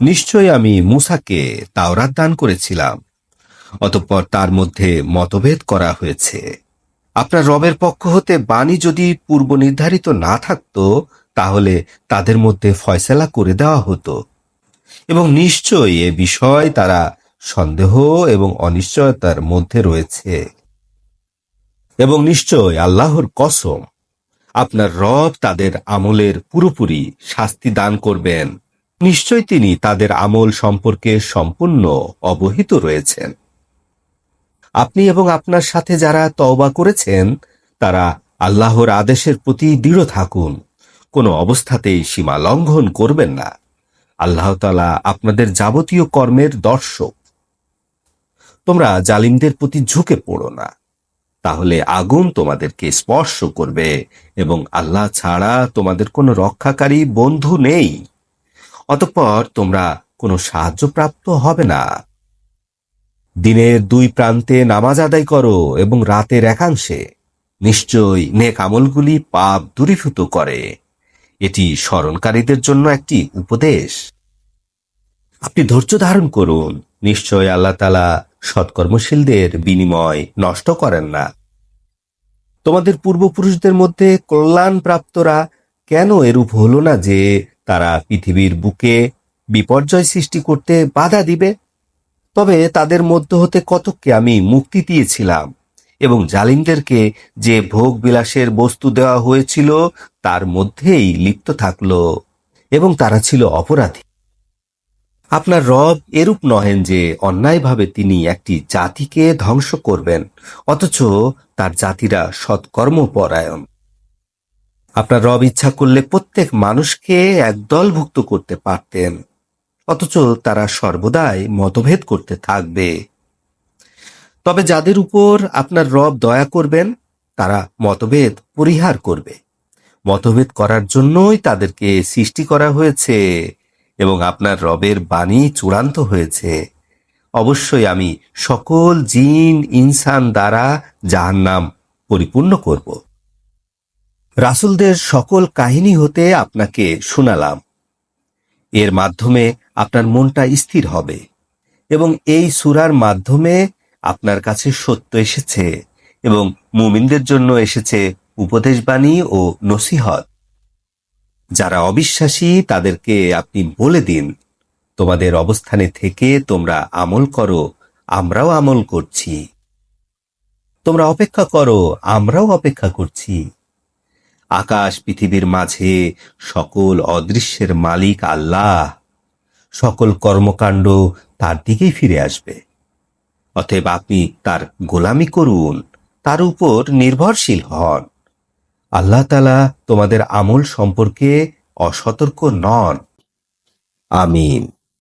নিশ্চয় আমি মূসাকে তাওরাত দান করেছিলাম, অতঃপর তার মধ্যে মতভেদ করা হয়েছে। আপনার রবের পক্ষ হতে বাণী যদি পূর্ব নির্ধারিত না থাকত, তাহলে তাদের মধ্যে ফয়সালা করে দেওয়া হতো। এবং নিশ্চয়ই এ বিষয় তারা সন্দেহ এবং অনিশ্চয়তার মধ্যে রয়েছে। এবং নিশ্চয় আল্লাহর কসম, আপনার রব তাদের আমলের পুরোপুরি শাস্তি দান করবেন। নিশ্চয় তিনি তাদের আমল সম্পর্কে সম্পূর্ণ অবহিত রয়েছেন। আপনি এবং আপনার সাথে যারা তওবা করেছেন, তারা আল্লাহর আদেশের প্রতি দৃঢ় থাকুন। কোনো অবস্থাতেই সীমা লঙ্ঘন করবেন না। আল্লাহ তাআলা আপনাদের যাবতীয় কর্মের দর্শক। তোমরা জালিমদের প্রতি ঝুঁকে পড়ো না, তাহলে আগুন তোমাদেরকে স্পর্শ করবে এবং আল্লাহ ছাড়া তোমাদের কোনো রক্ষাকারী বন্ধু নেই। অতঃপর তোমরা কোনো সাহায্যপ্রাপ্ত হবে না। দিনের দুই প্রান্তে নামাজ আদায় করো এবং রাতের একাংশে। নিশ্চয় নেক আমলগুলি পাপ দূরীভূত করে। এটি স্মরণকারীদের জন্য একটি উপদেশ। আপনি ধৈর্য ধারণ করুন। নিশ্চয় আল্লাহ তাআলা সৎকর্মশীলদের বিনিময় নষ্ট করেন না। তোমাদের পূর্বপুরুষদের মধ্যে কল্যাণ প্রাপ্তরা কেন এরূপ হলো না যে তারা পৃথিবীর বুকে বিপর্যয় সৃষ্টি করতে বাধা দিবে? তবে তাদের মধ্য হতে কতককে আমি মুক্তি দিয়েছিলাম এবং জালিমদেরকে যে ভোগ বিলাসের বস্তু দেওয়া হয়েছিল তার মধ্যেই লিপ্ত থাকলো এবং তারা ছিল অপরাধী। আপনার রব এরূপ নহেন যে অন্যায়ভাবে তিনি একটি জাতিকে ধ্বংস করবেন, অথচ তার জাতিরা সৎকর্মপরায়ণ। আপনার রব ইচ্ছা করলে প্রত্যেক মানুষকে একদলভুক্ত করতে পারতেন, অথচ তারা সর্বদাই মতভেদ করতে থাকবে। তবে যাদের উপর আপনার রব দয়া করবেন, তারা মতভেদ পরিহার করবে। মতভেদ করার জন্যই তাদেরকে সৃষ্টি করা হয়েছে এবং আপনার রবের বাণী চূড়ান্ত হয়েছে। অবশ্যই আমি সকল জিন ইনসান দ্বারা জাহান্নাম পরিপূর্ণ করব। রাসূলদের সকল কাহিনী হতে আপনাকে শোনালাম। এর মাধ্যমে আপনার মনটা স্থির হবে এবং এই সূরার মাধ্যমে আপনার কাছে সত্য এসেছে এবং মুমিনদের জন্য এসেছে উপদেশবাণী ও নসিহত। যারা অবিশ্বাসী তাদেরকে আপনি বলে দিন, তোমাদের অবস্থানে থেকে তোমরা আমল করো, আমরাও আমল করছি। তোমরা অপেক্ষা করো, আমরাও অপেক্ষা করছি। আকাশ পৃথিবীর মাঝে সকল অদৃশ্যের মালিক আল্লাহ। সকল কর্মকাণ্ড তার দিকেই ফিরে আসবে। অতএব আপনি তার গোলামি করুন, তার উপর নির্ভরশীল হন। আল্লাহ তাআলা তোমাদের আমল সম্পর্কে অসতর্ক নন। আমিন।